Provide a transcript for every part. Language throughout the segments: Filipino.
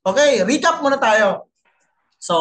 Okay, recap muna tayo. So,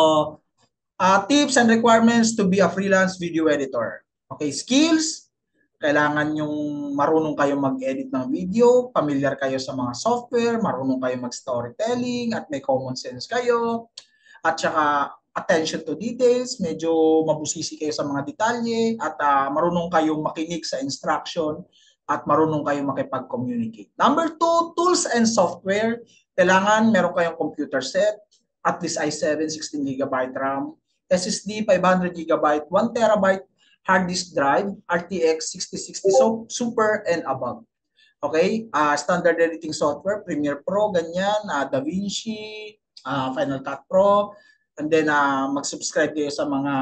tips and requirements to be a freelance video editor. Okay, skills. Kailangan yung marunong kayo mag-edit ng video, familiar kayo sa mga software, marunong kayo mag-storytelling, at may common sense kayo. At saka attention to details, medyo mabusisi kayo sa mga detalye, at marunong kayong makinig sa instruction, at marunong kayong makipag-communicate. Number two, tools and software. Kailangan meron kayong computer set, at least i7 16GB RAM, SSD 500GB, 1TB hard disk drive, RTX 6060 Super and above. Okay? Standard editing software, Premiere Pro, ganyan, DaVinci, Final Cut Pro, and then mag-subscribe kayo sa mga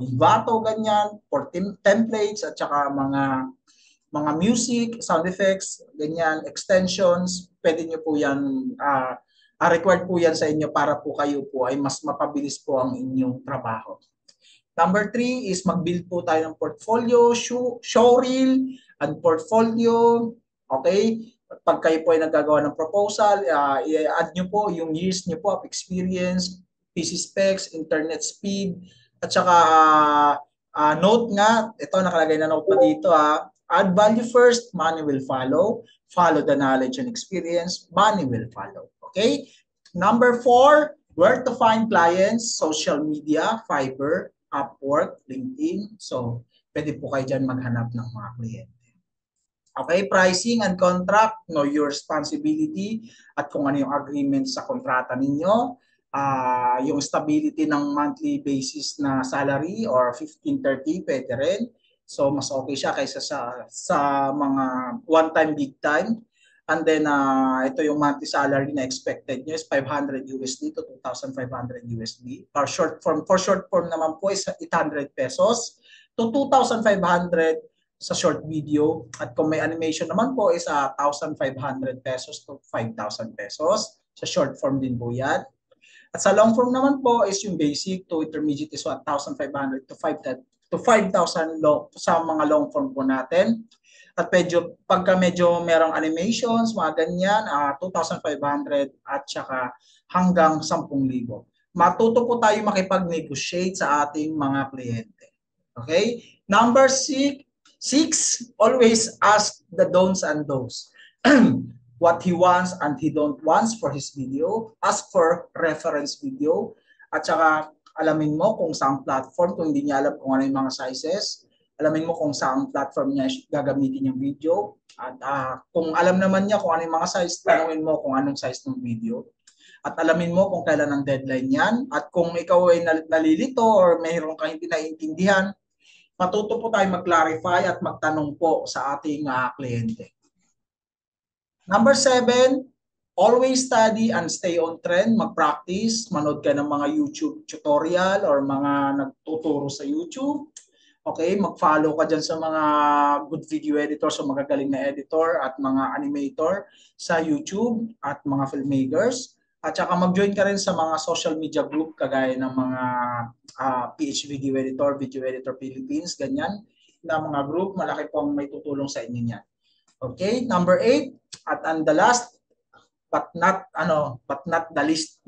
Envato, ganyan, for templates, at saka mga music, sound effects, ganyan, extensions, pwede nyo po yan, required po yan sa inyo para po kayo po ay mas mapabilis po ang inyong trabaho. Number 3 is mag-build po tayo ng portfolio, showreel, and portfolio. Okay? Pag kayo po ay naggagawa ng proposal, i-add nyo po yung years nyo po of experience, PC specs, internet speed, at saka note nga, ito nakalagay na note pa dito add value first, money will follow. Follow the knowledge and experience, money will follow. Okay? Number 4, where to find clients, social media, Fiverr, Upwork, LinkedIn. So, pwede po kayo dyan maghanap ng mga kliyente. Okay, pricing and contract, know your responsibility at kung ano yung agreement sa kontrata ninyo. Yung stability ng monthly basis na salary or 15-30, pwede rin. So, mas okay siya kaysa sa mga one-time, big-time. And then, ito yung monthly salary na expected nyo is 500 USD to 2,500 USD. For short form naman po is 800 pesos to 2,500 sa short video. At kung may animation naman po is 1,500 pesos to 5,000 pesos. Sa short form din po yan. At sa long form naman po is yung basic to intermediate is 1,500 to 5,000 sa mga long form po natin. At pagka medyo merong animations, mga ganyan, 2,500 at saka hanggang 10,000. Matuto po tayo makipag-negotiate sa ating mga kliyente. Okay? Number 6, always ask the don'ts and don'ts. What he wants and he don't wants for his video. Ask for reference video. At saka alamin mo kung saan platform, kung hindi niya alam kung ano yung mga sizes. Alamin mo kung saan platform niya gagamitin yung video. At kung alam naman niya kung ano yung mga size, tanungin mo kung anong size ng video. At alamin mo kung kailan ang deadline yan. At kung ikaw ay nalilito or mayroon kang hindi naiintindihan, matuto po tayo mag-clarify at magtanong po sa ating kliyente. Number 7, always study and stay on trend. Mag-practice, manood ka ng mga YouTube tutorial or mga nagtuturo sa YouTube. Okay, mag-follow ka dyan sa mga good video editor, so magagaling na editor at mga animator sa YouTube at mga filmmakers. At saka mag-join ka rin sa mga social media group kagaya ng mga PH Video Editor Philippines, ganyan na mga group, malaki pong may tutulong sa inyo niyan. Okay, number 8, at the last but not the least,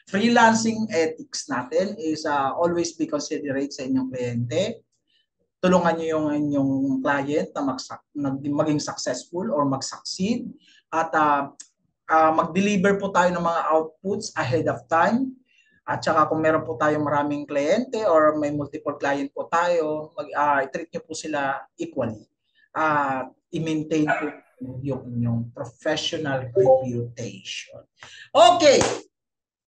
freelancing ethics natin is always be considerate sa inyong kliyente. Tulungan niyo yung inyong client na maging successful or mag-succeed, at mag-deliver po tayo ng mga outputs ahead of time. At saka kung meron po tayong maraming kliyente or may multiple client po tayo, i-treat niyo po sila equally. I-maintain po yung inyong professional reputation. Okay,